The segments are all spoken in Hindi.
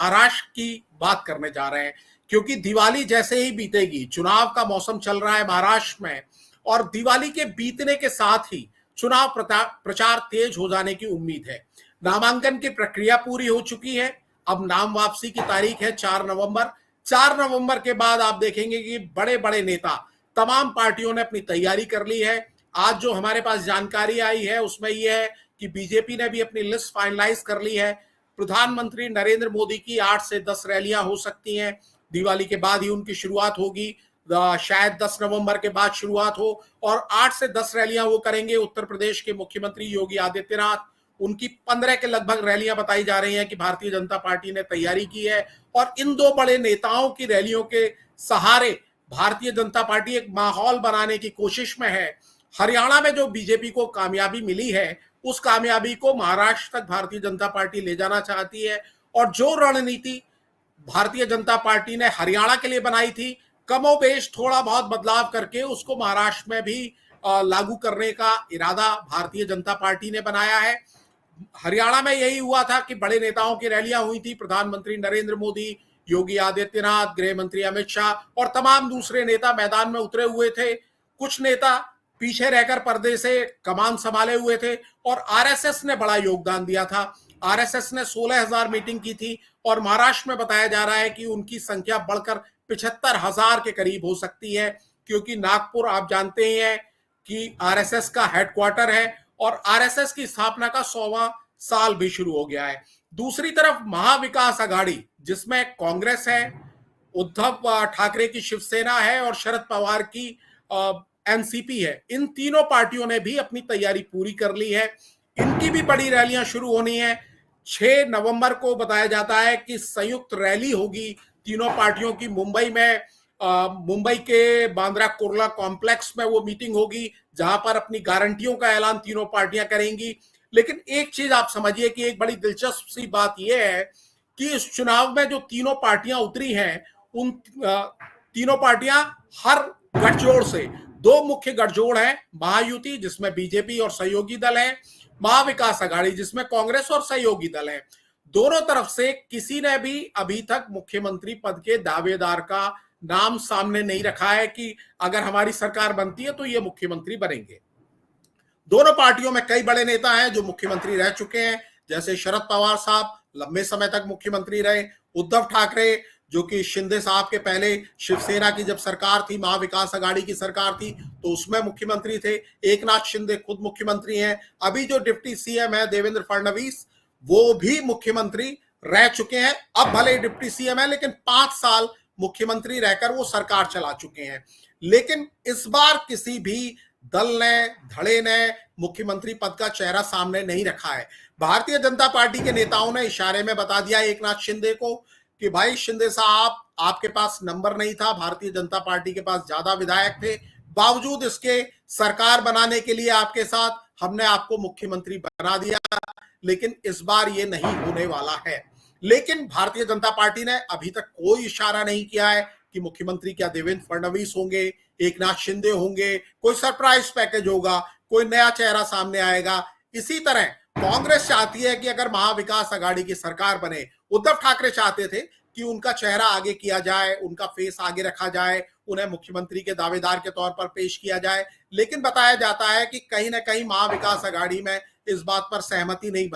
महाराष्ट्र की बात करने जा रहे हैं, क्योंकि दिवाली जैसे ही बीतेगी, चुनाव का मौसम चल रहा है महाराष्ट्र में, और दिवाली के बीतने के साथ ही चुनाव प्रचार तेज हो जाने की उम्मीद है। नामांकन की प्रक्रिया पूरी हो चुकी है। अब नाम वापसी की तारीख है 4 नवंबर। 4 नवंबर के बाद आप देखेंगे कि बड़े बड़े नेता, तमाम पार्टियों ने अपनी तैयारी कर ली है। आज जो हमारे पास जानकारी आई है उसमें यह है कि बीजेपी ने भी अपनी लिस्ट फाइनलाइज कर ली है। प्रधानमंत्री नरेंद्र मोदी की 8 से 10 रैलियां हो सकती हैं। दिवाली के बाद ही उनकी शुरुआत होगी, शायद 10 नवंबर के बाद शुरुआत हो, और 8 से 10 रैलियां वो करेंगे। उत्तर प्रदेश के मुख्यमंत्री योगी आदित्यनाथ, उनकी 15 के लगभग रैलियां बताई जा रही हैं कि भारतीय जनता पार्टी ने तैयारी की है। और इन दो बड़े नेताओं की रैलियों के सहारे भारतीय जनता पार्टी एक माहौल बनाने की कोशिश में है। हरियाणा में जो बीजेपी को कामयाबी मिली है, उस कामयाबी को महाराष्ट्र तक भारतीय जनता पार्टी ले जाना चाहती है। और जो रणनीति भारतीय जनता पार्टी ने हरियाणा के लिए बनाई थी, कमोबेश थोड़ा बहुत बदलाव करके उसको महाराष्ट्र में भी लागू करने का इरादा भारतीय जनता पार्टी ने बनाया है। हरियाणा में यही हुआ था कि बड़े नेताओं की रैलियां हुई थी। प्रधानमंत्री नरेंद्र मोदी, योगी आदित्यनाथ, गृह मंत्री अमित शाह और तमाम दूसरे नेता मैदान में उतरे हुए थे। कुछ नेता पीछे रहकर पर्दे से कमान संभाले हुए थे, और आरएसएस ने बड़ा योगदान दिया था। आरएसएस ने 16,000 मीटिंग की थी, और महाराष्ट्र में बताया जा रहा है कि उनकी संख्या बढ़कर 75,000 के करीब हो सकती है, क्योंकि नागपुर आप जानते ही हैं कि आरएसएस का हेडक्वार्टर है, और आरएसएस की स्थापना का 100वां साल भी शुरू हो गया है। दूसरी तरफ महाविकास आघाड़ी, जिसमें कांग्रेस है, उद्धव ठाकरे की शिवसेना है और शरद पवार की एनसीपी है, इन तीनों पार्टियों ने भी अपनी तैयारी पूरी कर ली है। इनकी भी बड़ी रैलियां शुरू होनी है। 6 नवंबर को बताया जाता है कि संयुक्त रैली होगी तीनों पार्टियों की मुंबई में। मुंबई के बांद्रा कुर्ला कॉम्प्लेक्स में वो मीटिंग होगी, जहां पर अपनी गारंटियों का ऐलान तीनों पार्टियां करेंगी। लेकिन एक चीज आप समझिए कि एक बड़ी दिलचस्प सी बात यह है कि इस चुनाव में जो तीनों पार्टियां उतरी हैं, उन तीनों पार्टियां हर गठजोड़ से, दो मुख्य गठजोड़ है, महायुति जिसमें बीजेपी और सहयोगी दल है, महाविकास आघाड़ी जिसमें कांग्रेस और सहयोगी दल है। दोनों तरफ से किसी ने भी अभी तक मुख्यमंत्री पद के दावेदार का नाम सामने नहीं रखा है कि अगर हमारी सरकार बनती है तो ये मुख्यमंत्री बनेंगे। दोनों पार्टियों में कई बड़े नेता हैं जो मुख्यमंत्री रह चुके हैं, जैसे शरद पवार साहब लंबे समय तक मुख्यमंत्री रहे, उद्धव ठाकरे जो कि शिंदे साहब के पहले शिवसेना की जब सरकार थी, महाविकास आघाड़ी की सरकार थी, तो उसमें मुख्यमंत्री थे। एकनाथ शिंदे खुद मुख्यमंत्री हैं। अभी जो डिप्टी सीएम है देवेंद्र फडणवीस, वो भी मुख्यमंत्री रह चुके हैं। अब भले डिप्टी सीएम है, लेकिन 5 साल मुख्यमंत्री रहकर वो सरकार चला चुके हैं। लेकिन इस बार किसी भी दल ने, धड़े ने मुख्यमंत्री पद का चेहरा सामने नहीं रखा है। भारतीय जनता पार्टी के नेताओं ने इशारे में बता दिया एकनाथ शिंदे को कि भाई शिंदे साहब, आपके पास नंबर नहीं था, भारतीय जनता पार्टी के पास ज्यादा विधायक थे, बावजूद इसके सरकार बनाने के लिए आपके साथ हमने आपको मुख्यमंत्री बना दिया, लेकिन इस बार ये नहीं होने वाला है। लेकिन भारतीय जनता पार्टी ने अभी तक कोई इशारा नहीं किया है कि मुख्यमंत्री क्या देवेंद्र फडणवीस होंगे, एकनाथ शिंदे होंगे, कोई सरप्राइज पैकेज होगा, कोई नया चेहरा सामने आएगा। इसी तरह कांग्रेस चाहती है कि अगर महाविकास आघाड़ी की सरकार बने, उद्धव ठाकरे चाहते थे कि उनका चेहरा आगे किया जाए, उनका फेस आगे रखा जाए, उन्हें मुख्यमंत्री के दावेदार के तौर पर पेश किया जाए। लेकिन बताया जाता है कि कहीं ना कहीं महाविकास आघाड़ी में इस बात पर सहमति नहीं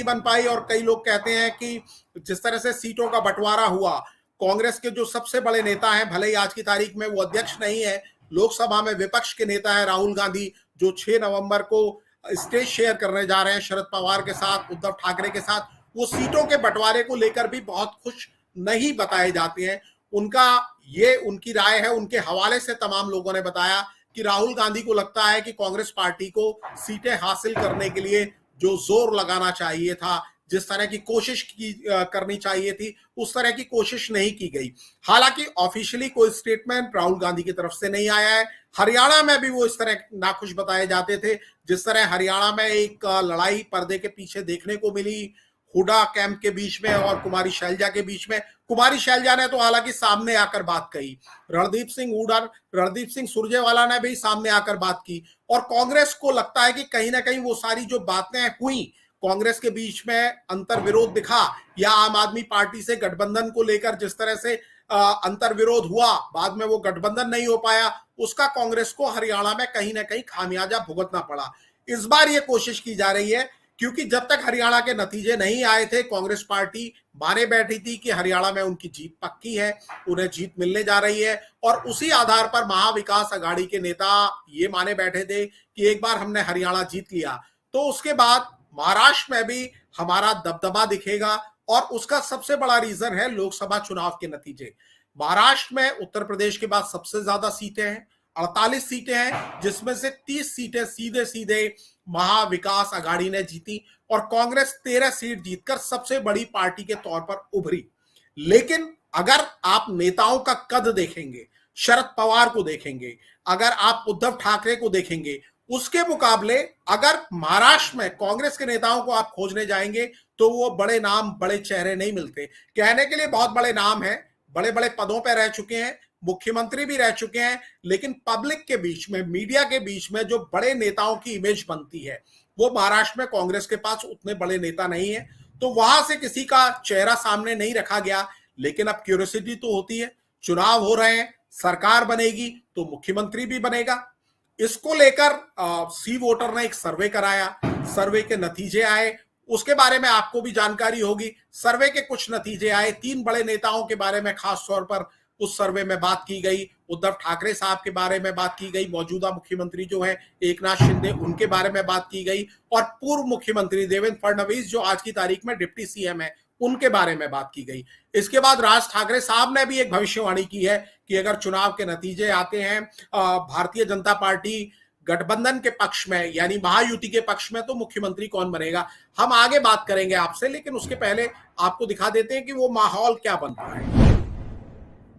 बन पाई। और कई लोग कहते हैं कि जिस तरह से सीटों का बंटवारा हुआ, कांग्रेस के जो सबसे बड़े नेता हैं, भले ही आज की तारीख में वो अध्यक्ष नहीं है, लोकसभा में विपक्ष के नेता है राहुल गांधी, जो 6 नवंबर को स्टेज शेयर करने जा रहे हैं शरद पवार के साथ, उद्धव ठाकरे के साथ, वो सीटों के बंटवारे को लेकर भी बहुत खुश नहीं बताए जाते हैं। उनकी राय है, उनके हवाले से तमाम लोगों ने बताया कि राहुल गांधी को लगता है कि कांग्रेस पार्टी को सीटें हासिल करने के लिए जो जोर लगाना चाहिए था, जिस तरह की कोशिश करनी चाहिए थी, उस तरह की कोशिश नहीं की गई। हालांकि ऑफिशियली कोई स्टेटमेंट राहुल गांधी की तरफ से नहीं आया है। हरियाणा में भी वो इस तरह नाखुश बताए जाते थे, जिस तरह हरियाणा में एक लड़ाई पर्दे के पीछे देखने को मिली हुडा कैंप के बीच में और कुमारी शैलजा के बीच में। कुमारी शैलजा ने तो हालांकि सामने आकर बात कही, रणदीप सिंह सुरजेवाला ने भी सामने आकर बात की, और कांग्रेस को लगता है कि कहीं ना कहीं वो सारी जो बातें हुई कांग्रेस के बीच में अंतर विरोध दिखा, या आम आदमी पार्टी से गठबंधन को लेकर जिस तरह से अंतर विरोध हुआ, बाद में वो गठबंधन नहीं हो पाया, उसका कांग्रेस को हरियाणा में कहीं ना कहीं खामियाजा भुगतना पड़ा। इस बार ये कोशिश की जा रही है, क्योंकि जब तक हरियाणा के नतीजे नहीं आए थे, कांग्रेस पार्टी माने बैठी थी कि हरियाणा में उनकी जीत पक्की है, उन्हें जीत मिलने जा रही है, और उसी आधार पर महाविकास अघाड़ी के नेता ये माने बैठे थे कि एक बार हमने हरियाणा जीत लिया तो उसके बाद महाराष्ट्र में भी हमारा दबदबा दिखेगा। और उसका सबसे बड़ा रीजन है लोकसभा चुनाव के नतीजे। महाराष्ट्र में उत्तर प्रदेश के बाद सबसे ज्यादा सीटें हैं, 48 सीटें हैं, जिसमें से 30 सीटें सीधे सीधे महाविकास अघाड़ी ने जीती, और कांग्रेस 13 सीट जीतकर सबसे बड़ी पार्टी के तौर पर उभरी। लेकिन अगर आप नेताओं का कद देखेंगे, शरद पवार को देखेंगे, अगर आप उद्धव ठाकरे को देखेंगे, उसके मुकाबले अगर महाराष्ट्र में कांग्रेस के नेताओं को आप खोजने जाएंगे तो वो बड़े नाम, बड़े चेहरे नहीं मिलते। कहने के लिए बहुत बड़े नाम हैं, बड़े बड़े पदों पर रह चुके हैं, मुख्यमंत्री भी रह चुके हैं, लेकिन पब्लिक के बीच में, मीडिया के बीच में जो बड़े नेताओं की इमेज बनती है, वो महाराष्ट्र में कांग्रेस के पास उतने बड़े नेता नहीं है, तो वहां से किसी का चेहरा सामने नहीं रखा गया। लेकिन अब क्यूरियोसिटी तो होती है, चुनाव हो रहे हैं, सरकार बनेगी तो मुख्यमंत्री भी बनेगा। इसको लेकर सी वोटर ने एक सर्वे कराया, सर्वे के नतीजे आए, उसके बारे में आपको भी जानकारी होगी। सर्वे के कुछ नतीजे आए, 3 बड़े नेताओं के बारे में खास तौर पर उस सर्वे में बात की गई। उद्धव ठाकरे साहब के बारे में बात की गई, मौजूदा मुख्यमंत्री जो है एकनाथ शिंदे, उनके बारे में बात की गई, और पूर्व मुख्यमंत्री देवेंद्र फडणवीस जो आज की तारीख में डिप्टी सीएम है, उनके बारे में बात की गई। इसके बाद राज ठाकरे साहब ने भी एक भविष्यवाणी की है कि अगर चुनाव के नतीजे आते हैं भारतीय जनता पार्टी गठबंधन के पक्ष में, यानी महायुति के पक्ष में, तो मुख्यमंत्री कौन बनेगा। हम आगे बात करेंगे आपसे, लेकिन उसके पहले आपको दिखा देते हैं कि वो माहौल क्या बन रहा है।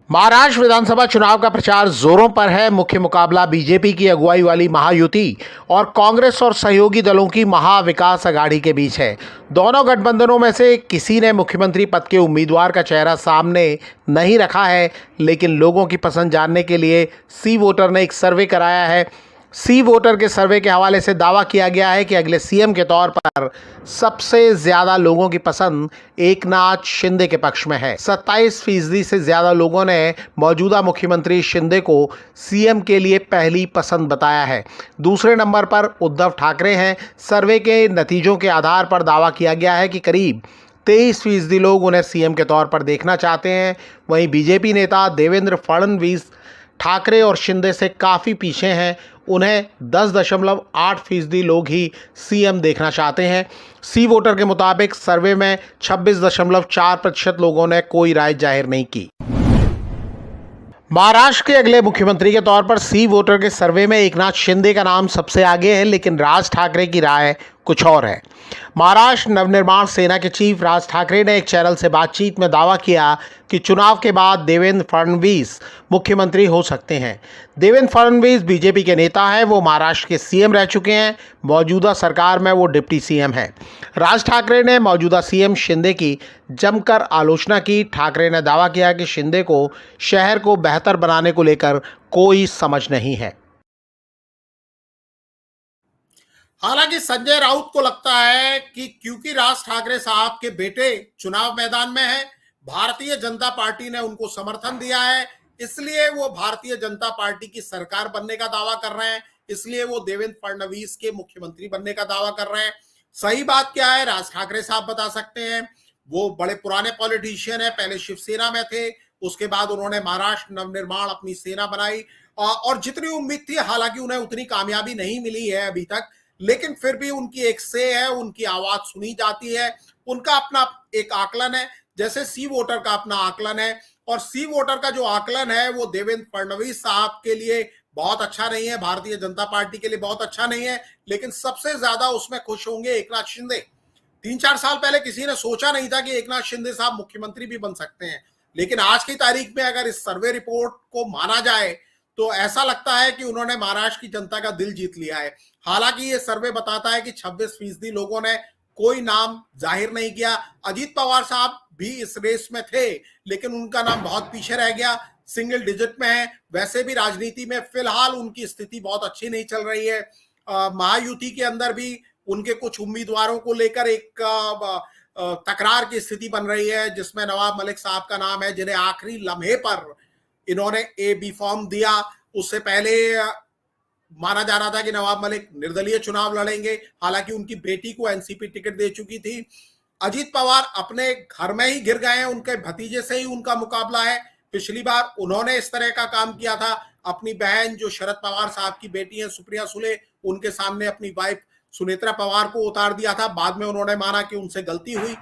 महाराष्ट्र विधानसभा चुनाव का प्रचार जोरों पर है। मुख्य मुकाबला बीजेपी की अगुवाई वाली महायुति और कांग्रेस और सहयोगी दलों की महाविकास अघाड़ी के बीच है। दोनों गठबंधनों में से किसी ने मुख्यमंत्री पद के उम्मीदवार का चेहरा सामने नहीं रखा है, लेकिन लोगों की पसंद जानने के लिए सी वोटर ने एक सर्वे कराया है। सी वोटर के सर्वे के हवाले से दावा किया गया है कि अगले सीएम के तौर पर सबसे ज़्यादा लोगों की पसंद एकनाथ शिंदे के पक्ष में है। 27% से ज़्यादा लोगों ने मौजूदा मुख्यमंत्री शिंदे को सीएम के लिए पहली पसंद बताया है। दूसरे नंबर पर उद्धव ठाकरे हैं। सर्वे के नतीजों के आधार पर दावा किया गया है कि करीब 23% लोग उन्हें सीएम के तौर पर देखना चाहते हैं। वहीं बीजेपी नेता देवेंद्र फडणवीस ठाकरे और शिंदे से काफ़ी पीछे हैं। उन्हें 10.8% लोग ही सीएम देखना चाहते हैं। सी वोटर के मुताबिक सर्वे में 26.4% लोगों ने कोई राय जाहिर नहीं की। महाराष्ट्र के अगले मुख्यमंत्री के तौर पर सी वोटर के सर्वे में एकनाथ शिंदे का नाम सबसे आगे है, लेकिन राज ठाकरे की राय कुछ और है। महाराष्ट्र नवनिर्माण सेना के चीफ राज ठाकरे ने एक चैनल से बातचीत में दावा किया कि चुनाव के बाद देवेंद्र फडणवीस मुख्यमंत्री हो सकते हैं। देवेंद्र फडणवीस बीजेपी के नेता हैं, वो महाराष्ट्र के सीएम रह चुके हैं। मौजूदा सरकार में वो डिप्टी सीएम हैं। राज ठाकरे ने मौजूदा सीएम शिंदे की जमकर आलोचना की। ठाकरे ने दावा किया कि शिंदे को शहर को बेहतर बनाने को लेकर कोई समझ नहीं है। हालांकि संजय राउत को लगता है कि क्योंकि राज ठाकरे साहब के बेटे चुनाव मैदान में हैं, भारतीय जनता पार्टी ने उनको समर्थन दिया है, इसलिए वो भारतीय जनता पार्टी की सरकार बनने का दावा कर रहे हैं, इसलिए वो देवेंद्र फडणवीस के मुख्यमंत्री बनने का दावा कर रहे हैं। सही बात क्या है राज ठाकरे साहब बता सकते हैं। वो बड़े पुराने पॉलिटिशियन है, पहले शिवसेना में थे, उसके बाद उन्होंने महाराष्ट्र नवनिर्माण अपनी सेना बनाई, और जितनी उम्मीद थी, हालांकि उन्हें उतनी कामयाबी नहीं मिली है अभी तक, लेकिन फिर भी उनकी एक से है, उनकी आवाज सुनी जाती है, उनका अपना एक आकलन है, जैसे सी वोटर का अपना आकलन है। और सी वोटर का जो आकलन है वो देवेंद्र फडणवीस साहब के लिए बहुत अच्छा नहीं है, भारतीय जनता पार्टी के लिए बहुत अच्छा नहीं है, लेकिन सबसे ज्यादा उसमें खुश होंगे एकनाथ शिंदे। 3-4 साल पहले किसी ने सोचा नहीं था कि एकनाथ शिंदे साहब मुख्यमंत्री भी बन सकते हैं, लेकिन आज की तारीख में अगर इस सर्वे रिपोर्ट को माना जाए तो ऐसा लगता है कि उन्होंने महाराष्ट्र की जनता का दिल जीत लिया है। हालांकि ये सर्वे बताता है कि 26% लोगों ने कोई नाम जाहिर नहीं किया। अजीत पवार साहब भी इस रेस में थे, लेकिन उनका नाम बहुत पीछे रह गया, सिंगल डिजिट में है। वैसे भी राजनीति में फिलहाल उनकी स्थिति बहुत अच्छी नहीं चल रही है। महायुति के अंदर भी उनके कुछ उम्मीदवारों को लेकर एक तकरार की स्थिति बन रही है, जिसमें नवाब मलिक साहब का नाम है, जिन्हें आखिरी लम्हे पर इन्होंने ए बी फॉर्म दिया। उससे पहले माना जा रहा था कि नवाब मलिक निर्दलीय चुनाव लड़ेंगे, हालांकि उनकी बेटी को एनसीपी टिकट दे चुकी थी। अजीत पवार अपने घर में ही गिर गए हैं, उनके भतीजे से ही उनका मुकाबला है। पिछली बार उन्होंने इस तरह का काम किया था, अपनी बहन जो शरद पवार साहब की बेटी है सुप्रिया सुले, उनके सामने अपनी वाइफ सुनेत्रा पवार को उतार दिया था। बाद में उन्होंने माना कि उनसे गलती हुई।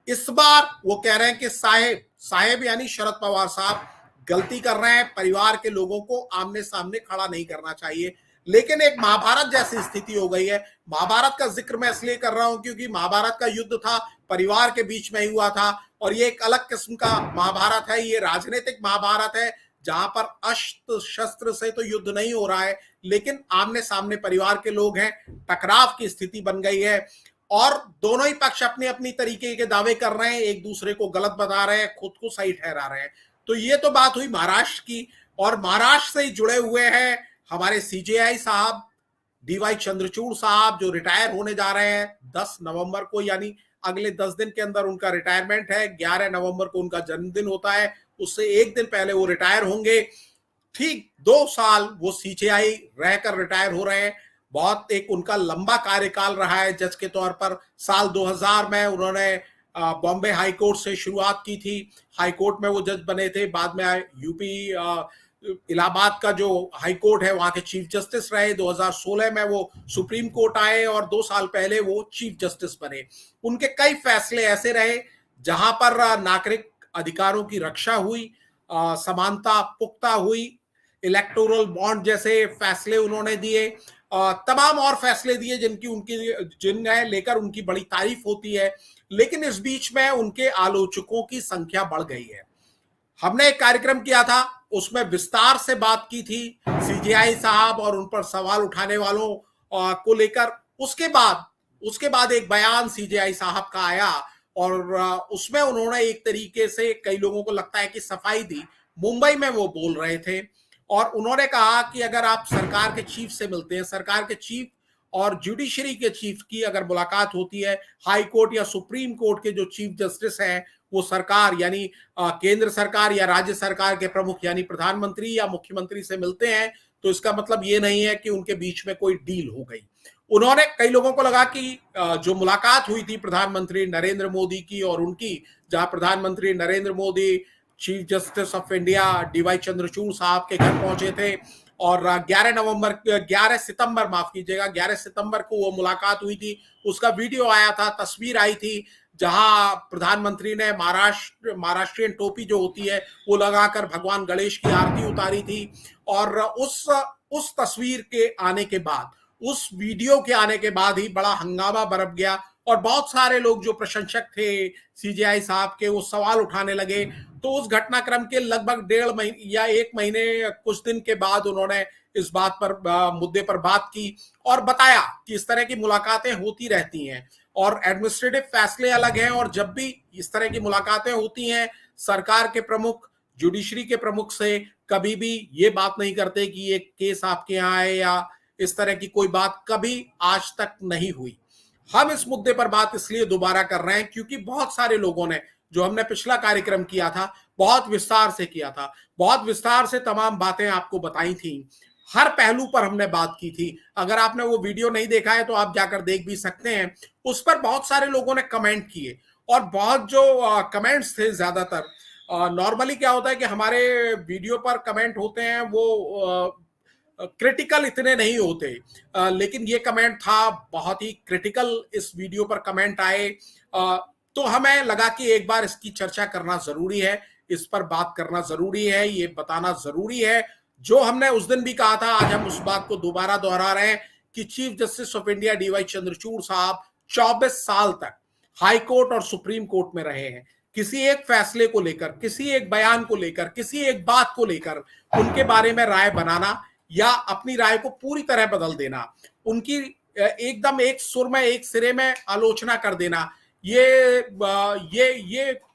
इस बार वो कह रहे हैं कि साहेब यानी शरद पवार साहब गलती कर रहे हैं, परिवार के लोगों को आमने सामने खड़ा नहीं करना चाहिए। लेकिन एक महाभारत जैसी स्थिति हो गई है। महाभारत का जिक्र मैं इसलिए कर रहा हूं क्योंकि महाभारत का युद्ध था, परिवार के बीच में ही हुआ था, और ये एक अलग किस्म का महाभारत है। ये राजनीतिक महाभारत है, जहां पर अस्त्र शस्त्र से तो युद्ध नहीं हो रहा है, लेकिन आमने सामने परिवार के लोग हैं, टकराव की स्थिति बन गई है, और दोनों ही पक्ष अपने अपनी तरीके के दावे कर रहे हैं, एक दूसरे को गलत बता रहे हैं, खुद को सही ठहरा रहे हैं। तो ये तो बात हुई महाराष्ट्र की, और महाराष्ट्र से ही जुड़े हुए हैं हमारे सीजेआई साहब, डीवाई चंद्रचूड़ साहब, जो रिटायर होने जा रहे हैं 10 नवंबर को, यानी अगले 10 दिन के अंदर उनका रिटायरमेंट है। 11 नवंबर को उनका जन्मदिन होता है, उससे एक दिन पहले वो रिटायर होंगे। ठीक 2 साल वो सीजेआई रहकर रिटायर हो रहे हैं। बहुत एक उनका लंबा कार्यकाल रहा है जज के तौर पर। साल 2000 में उन्होंने बॉम्बे हाई कोर्ट से शुरुआत की थी, हाई कोर्ट में वो जज बने थे। बाद में यूपी इलाहाबाद का जो हाई कोर्ट है वहां के चीफ जस्टिस रहे। 2016 में वो सुप्रीम कोर्ट आए, और 2 साल पहले वो चीफ जस्टिस बने। उनके कई फैसले ऐसे रहे जहां पर नागरिक अधिकारों की रक्षा हुई, समानता पुख्ता हुई, इलेक्टोरल बॉन्ड जैसे फैसले उन्होंने दिए, तमाम और फैसले दिए जिन्हें लेकर उनकी बड़ी तारीफ होती है। लेकिन इस बीच में उनके आलोचकों की संख्या बढ़ गई है। हमने एक कार्यक्रम किया था, उसमें विस्तार से बात की थी सीजेआई साहब और उन पर सवाल उठाने वालों को लेकर। उसके बाद एक बयान सीजेआई साहब का आया, और उसमें उन्होंने एक तरीके से, कई लोगों को लगता है कि सफाई दी। मुंबई में वो बोल रहे थे, और उन्होंने कहा कि अगर आप सरकार के चीफ से मिलते हैं, सरकार के चीफ और जुडिशरी के चीफ की अगर मुलाकात होती है, हाई कोर्ट या सुप्रीम कोर्ट के जो चीफ जस्टिस हैं, वो सरकार यानी केंद्र सरकार या राज्य सरकार के प्रमुख यानी प्रधानमंत्री या मुख्यमंत्री से मिलते हैं, तो इसका मतलब ये नहीं है कि उनके बीच में कोई डील हो गई। उन्होंने, कई लोगों को लगा कि जो मुलाकात हुई थी प्रधानमंत्री नरेंद्र मोदी की और उनकी, जहां प्रधानमंत्री Narendra Modi chief justice of India DY Chandrachud साहब के घर पहुंचे थे, और 11 सितंबर को वो मुलाकात हुई थी। उसका वीडियो आया था, तस्वीर आई थी, जहां प्रधानमंत्री ने महाराष्ट्रियन टोपी जो होती है वो लगाकर भगवान गणेश की आरती उतारी थी। और उस तस्वीर के आने के बाद, उस वीडियो के आने के बाद ही बड़ा हंगामा बरप गया, और बहुत सारे लोग जो प्रशंसक थे सीजेआई साहब के, वो सवाल उठाने लगे। तो उस घटनाक्रम के लगभग 1.5 महीने या 1 महीने कुछ दिन के बाद उन्होंने इस बात पर, मुद्दे पर बात की, और बताया कि इस तरह की मुलाकातें होती रहती हैं, और एडमिनिस्ट्रेटिव फैसले अलग हैं, और जब भी इस तरह की मुलाकातें होती हैं, सरकार के प्रमुख जुडिशरी के प्रमुख से कभी भी ये बात नहीं करते कि ये केस आपके यहाँ है, या इस तरह की कोई बात कभी आज तक नहीं हुई। हम इस मुद्दे पर बात इसलिए दोबारा कर रहे हैं क्योंकि बहुत सारे लोगों ने, जो हमने पिछला कार्यक्रम किया था, बहुत विस्तार से किया था, बहुत विस्तार से तमाम बातें आपको बताई थी, हर पहलू पर हमने बात की थी। अगर आपने वो वीडियो नहीं देखा है तो आप जाकर देख भी सकते हैं। उस पर बहुत सारे लोगों ने कमेंट किए, और बहुत जो कमेंट्स थे, ज्यादातर नॉर्मली क्या होता है कि हमारे वीडियो पर कमेंट होते हैं वो क्रिटिकल इतने नहीं होते, लेकिन ये कमेंट था बहुत ही क्रिटिकल। इस वीडियो पर कमेंट आए, तो हमें लगा कि एक बार इसकी चर्चा करना जरूरी है, इस पर बात करना जरूरी है, ये बताना जरूरी है। जो हमने उस दिन भी कहा था, आज हम उस बात को दोबारा दोहरा रहे हैं कि chief justice of India DY Chandrachud साहब 24 साल तक हाई कोर्ट और सुप्रीम कोर्ट में रहे हैं। किसी एक फैसले को लेकर, किसी एक बयान को लेकर, किसी एक बात को लेकर उनके बारे में राय बनाना या अपनी राय को पूरी तरह बदल देना, उनकी एकदम एक सुर में, एक सिरे में आलोचना कर देना, ये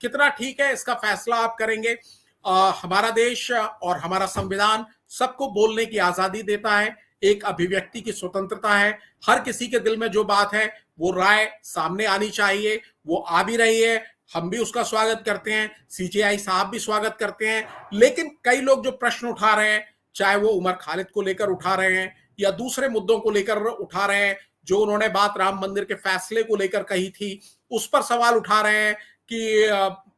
कितना ठीक है, इसका फैसला आप करेंगे। हमारा देश और हमारा संविधान सबको बोलने की आजादी देता है, एक अभिव्यक्ति की स्वतंत्रता है। हर किसी के दिल में जो बात है वो राय सामने आनी चाहिए, वो आ भी रही है, हम भी उसका स्वागत करते हैं, सीजेआई साहब भी स्वागत करते हैं। लेकिन कई लोग जो प्रश्न उठा रहे हैं, चाहे वो उमर खालिद को लेकर उठा रहे हैं या दूसरे मुद्दों को लेकर उठा रहे हैं, जो उन्होंने बात राम मंदिर के फैसले को लेकर कही थी उस पर सवाल उठा रहे हैं कि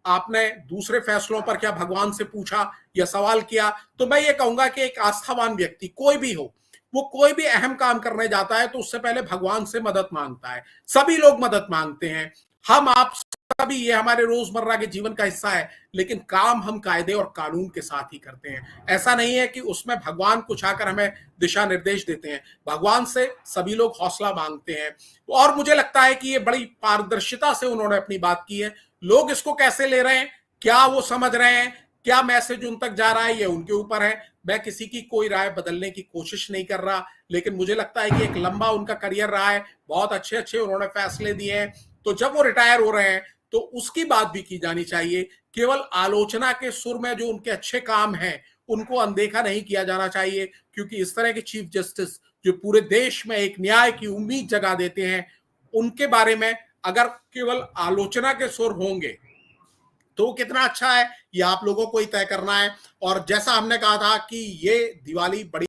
आपने दूसरे फैसलों पर क्या भगवान से पूछा या सवाल किया। तो मैं ये कहूंगा कि एक आस्थावान व्यक्ति कोई भी हो, वो कोई भी अहम काम करने जाता है तो उससे पहले भगवान से मदद मांगता है। सभी लोग मदद मांगते हैं, हम आप सभी, ये हमारे रोजमर्रा के जीवन का हिस्सा है, लेकिन काम हम कायदे और कानून के साथ ही करते हैं। ऐसा नहीं है कि उसमें भगवान कुछ आकर हमें दिशा निर्देश देते हैं, भगवान से सभी लोग हौसला मांगते हैं। और मुझे लगता है कि ये बड़ी पारदर्शिता से उन्होंने अपनी बात की है। लोग इसको कैसे ले रहे हैं, क्या वो समझ रहे हैं, क्या मैसेज उन तक जा रहा है, ये उनके ऊपर है। मैं किसी की कोई राय बदलने की कोशिश नहीं कर रहा, लेकिन मुझे लगता है कि एक लंबा उनका करियर रहा है, बहुत अच्छे अच्छे उन्होंने फैसले दिए हैं। तो जब वो रिटायर हो रहे हैं तो उसकी बात भी की जानी चाहिए। केवल आलोचना के सुर में जो उनके अच्छे काम हैं उनको अनदेखा नहीं किया जाना चाहिए, क्योंकि इस तरह के चीफ जस्टिस जो पूरे देश में एक न्याय की उम्मीद जगा देते हैं, उनके बारे में अगर केवल आलोचना के सुर होंगे तो कितना अच्छा है, ये आप लोगों को ही तय करना है। और जैसा हमने कहा था कि ये दिवाली बड़ी